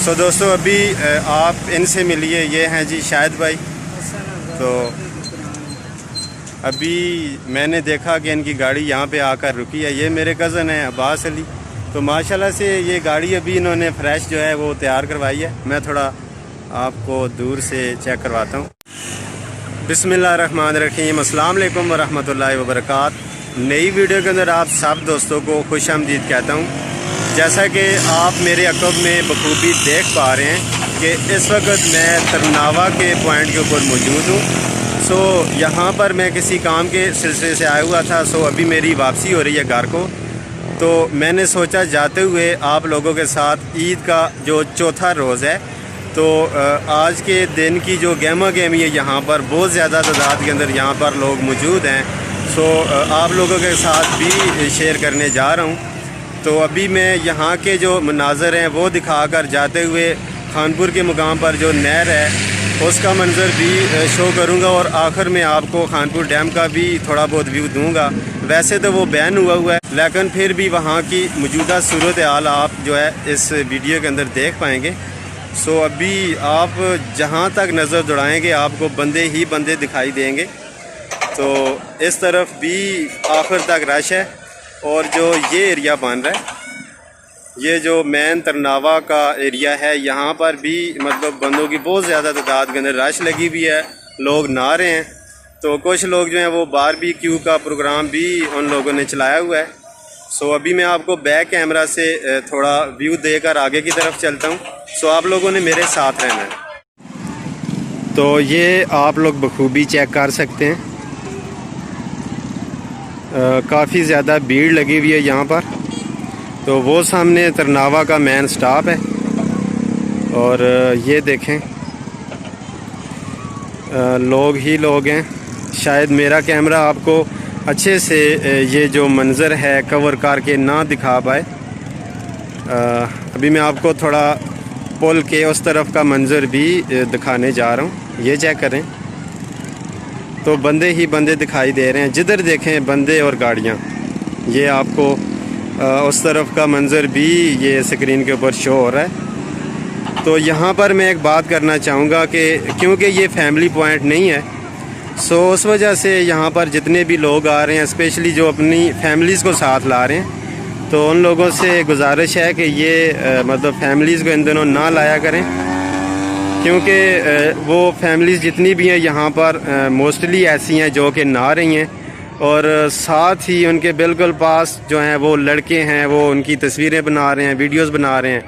सो दोस्तों अभी आप इनसे मिलिए, ये हैं जी शाहिद भाई। तो अभी मैंने देखा कि इनकी गाड़ी यहाँ पे आकर रुकी है। ये मेरे कज़न हैं अब्बास अली। तो माशाल्लाह से ये गाड़ी अभी इन्होंने फ्रेश जो है वो तैयार करवाई है। मैं थोड़ा आपको दूर से चेक करवाता हूँ। बिस्मिल्लाहिर्रहमानिर्रहीम, अस्सलाम वालेकुम वरहमतुल्लाहि वबरकातुहू। नई वीडियो के अंदर आप सब दोस्तों को खुशामदीद कहता हूँ। जैसा कि आप मेरे अकब में बखूबी देख पा रहे हैं कि इस वक्त मैं तरनावा के पॉइंट के ऊपर मौजूद हूँ। सो यहाँ पर मैं किसी काम के सिलसिले से आया हुआ था। सो अभी मेरी वापसी हो रही है घर को। तो मैंने सोचा जाते हुए आप लोगों के साथ ईद का जो चौथा रोज़ है, तो आज के दिन की जो गहमा गहमी है यहाँ पर बहुत ज़्यादा तादाद के अंदर यहाँ पर लोग मौजूद हैं। सो आप लोगों के साथ भी शेयर करने जा रहा हूँ। तो अभी मैं यहाँ के जो मनाज़र हैं वो दिखाकर जाते हुए खानपुर के मुकाम पर जो नहर है उसका मंज़र भी शो करूँगा और आखिर में आपको खानपुर डैम का भी थोड़ा बहुत व्यू दूँगा। वैसे तो वो बैन हुआ है, लेकिन फिर भी वहाँ की मौजूदा सूरत हाल आप जो है इस वीडियो के अंदर देख पाएंगे। सो अभी आप जहाँ तक नज़र दौड़ाएँगे आपको बंदे ही बंदे दिखाई देंगे। तो इस तरफ भी आखिर तक रश है और जो ये एरिया बन रहा है, ये जो मेन तरनावा का एरिया है, यहाँ पर भी मतलब बंदों की बहुत ज़्यादा तादाद के अंदर रश लगी हुई है। लोग नहा रहे हैं। तो कुछ लोग जो हैं वो बारबेक्यू का प्रोग्राम भी उन लोगों ने चलाया हुआ है। सो अभी मैं आपको बैक कैमरा से थोड़ा व्यू देकर आगे की तरफ चलता हूँ। सो आप लोगों ने मेरे साथ रहना है। तो ये आप लोग बखूबी चेक कर सकते हैं, काफ़ी ज़्यादा भीड़ लगी हुई है यहाँ पर। तो वो सामने तरनावा का मेन स्टॉप है और ये देखें लोग ही लोग हैं। शायद मेरा कैमरा आपको अच्छे से ये जो मंज़र है कवर करके ना दिखा पाए। अभी मैं आपको थोड़ा पुल के उस तरफ का मंज़र भी दिखाने जा रहा हूँ। ये चेक करें तो बंदे ही बंदे दिखाई दे रहे हैं, जिधर देखें बंदे और गाड़ियाँ। ये आपको उस तरफ का मंज़र भी ये स्क्रीन के ऊपर शो हो रहा है। तो यहाँ पर मैं एक बात करना चाहूँगा कि क्योंकि ये फैमिली पॉइंट नहीं है, सो उस वजह से यहाँ पर जितने भी लोग आ रहे हैं, स्पेशली जो अपनी फैमिलीज़ को साथ ला रहे हैं, तो उन लोगों से गुजारिश है कि ये मतलब फैमिलीज़ को इन दिनों ना लाया करें, क्योंकि वो फैमिलीज़ जितनी भी हैं यहाँ पर मोस्टली ऐसी हैं जो कि नहा रही हैं और साथ ही उनके बिल्कुल पास जो हैं वो लड़के हैं, वो उनकी तस्वीरें बना रहे हैं, वीडियोस बना रहे हैं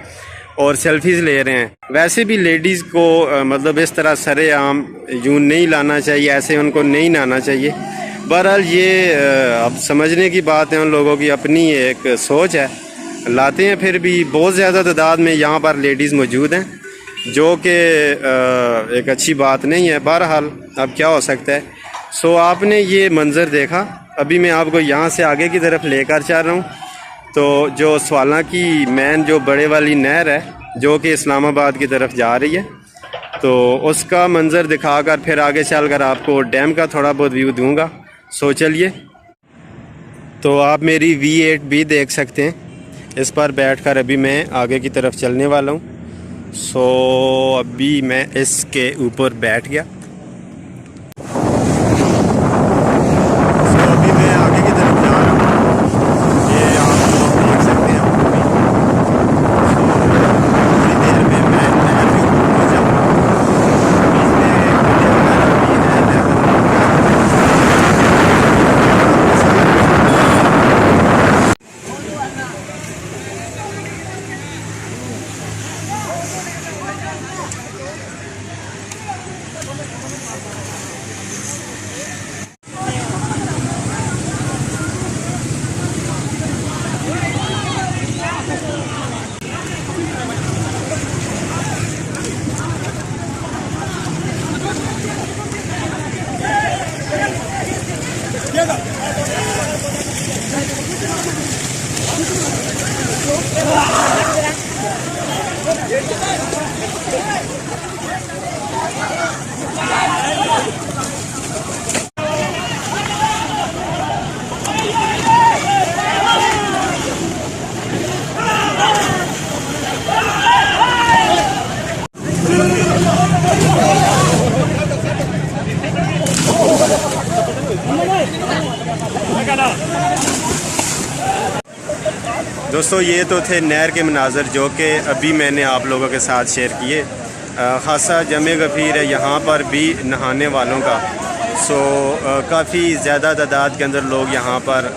और सेल्फीज़ ले रहे हैं। वैसे भी लेडीज़ को मतलब इस तरह सरेआम यूँ नहीं लाना चाहिए, ऐसे उनको नहीं नहाना चाहिए। बहरहाल ये अब समझने की बात है, उन लोगों की अपनी एक सोच है, लाते हैं। फिर भी बहुत ज़्यादा तादाद में यहाँ पर लेडीज़ मौजूद हैं, जो कि एक अच्छी बात नहीं है। बहरहाल अब क्या हो सकता है। सो आपने ये मंज़र देखा। अभी मैं आपको यहाँ से आगे की तरफ लेकर चल रहा हूँ। तो जो स्वाला की मेन जो बड़े वाली नहर है जो कि इस्लामाबाद की तरफ जा रही है, तो उसका मंज़र दिखाकर फिर आगे चलकर आपको डैम का थोड़ा बहुत व्यू दूँगा। सो चलिए। तो आप मेरी V8 भी देख सकते हैं, इस पर बैठकर अभी मैं आगे की तरफ चलने वाला हूँ। सो अभी मैं इसके ऊपर बैठ गया। अभी मैं आगे की तरफ जा रहा हूँ। ये आप लोग देख सकते हैं। थोड़ी देर में मैं नहर के ऊपर हो जाऊँगा। दोस्तों ये तो थे नहर के मनाज़र जो कि अभी मैंने आप लोगों के साथ शेयर किए। ख़ासा जमे गफ़ीर है यहाँ पर भी नहाने वालों का। सो काफ़ी ज़्यादा तादाद के अंदर लोग यहाँ पर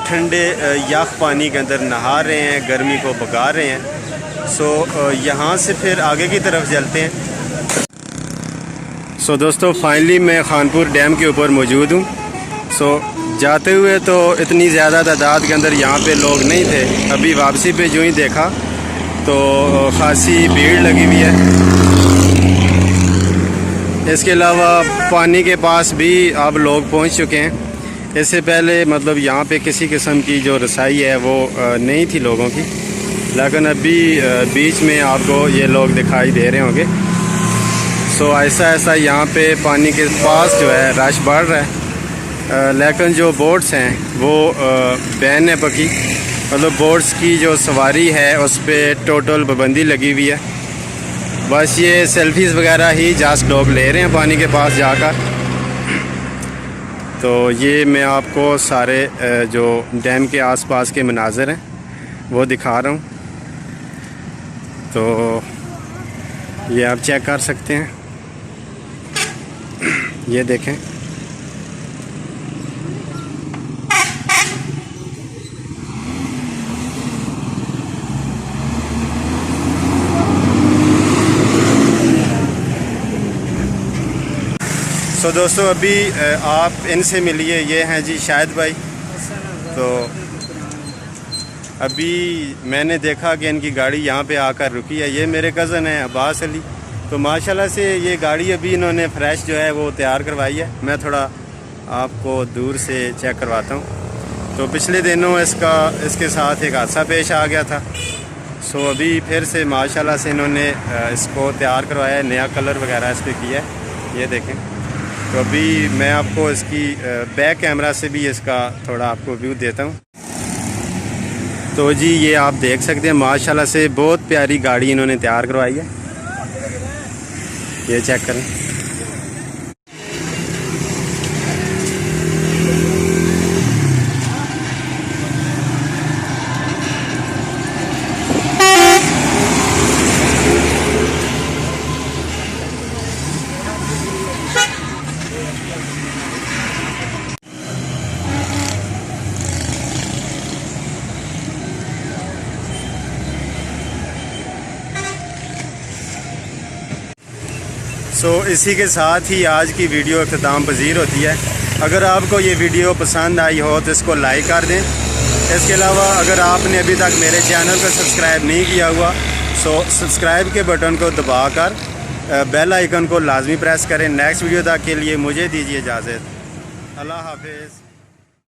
ठंडे यख पानी के अंदर नहा रहे हैं, गर्मी को भगा रहे हैं। सो यहाँ से फिर आगे की तरफ चलते हैं। सो दोस्तों फाइनली मैं खानपुर डैम के ऊपर मौजूद हूँ। सो जाते हुए तो इतनी ज़्यादा तादाद के अंदर यहाँ पे लोग नहीं थे। अभी वापसी पे जो ही देखा तो ख़ासी भीड़ लगी हुई है। इसके अलावा पानी के पास भी अब लोग पहुँच चुके हैं। इससे पहले मतलब यहाँ पे किसी किस्म की जो रसाई है वो नहीं थी लोगों की, लेकिन अभी बीच में आपको ये लोग दिखाई दे रहे होंगे। सो ऐसा ऐसा यहाँ पे पानी के पास जो है रश बढ़ रहा है। लेकिन जो बोट्स हैं वो बैन है पकी, मतलब बोट्स की जो सवारी है उस पर टोटल पाबंदी लगी हुई है। बस ये सेल्फीज़ वगैरह ही जस्ट लोग ले रहे हैं पानी के पास जाकर। तो ये मैं आपको सारे जो डैम के आसपास के मनाज़र हैं वो दिखा रहा हूँ। तो ये आप चेक कर सकते हैं, ये देखें। सो दोस्तों अभी आप इनसे मिलिए, ये हैं जी शाहिद भाई। तो अभी मैंने देखा कि इनकी गाड़ी यहाँ पे आकर रुकी है। ये मेरे कज़न हैं अब्बास अली। तो माशाल्लाह से ये गाड़ी अभी इन्होंने फ्रेश जो है वो तैयार करवाई है। मैं थोड़ा आपको दूर से चेक करवाता हूँ। तो पिछले दिनों इसके साथ एक हादसा पेश आ गया था। सो अभी फिर से माशाल्लाह से इन्होंने इसको तैयार करवाया है, नया कलर वगैरह इस पर किया है, ये देखें। तो अभी मैं आपको इसकी बैक कैमरा से भी इसका थोड़ा आपको व्यू देता हूँ। तो जी ये आप देख सकते हैं माशाल्लाह से बहुत प्यारी गाड़ी इन्होंने तैयार करवाई है, ये चेक करें। सो इसी के साथ ही आज की वीडियो अख्ताम पजीर होती है। अगर आपको ये वीडियो पसंद आई हो तो इसको लाइक कर दें। इसके अलावा अगर आपने अभी तक मेरे चैनल को सब्सक्राइब नहीं किया हुआ सो सब्सक्राइब के बटन को दबाकर बेल आइकन को लाजमी प्रेस करें। नेक्स्ट वीडियो तक के लिए मुझे दीजिए इजाज़त। अल्लाह हाफिज़।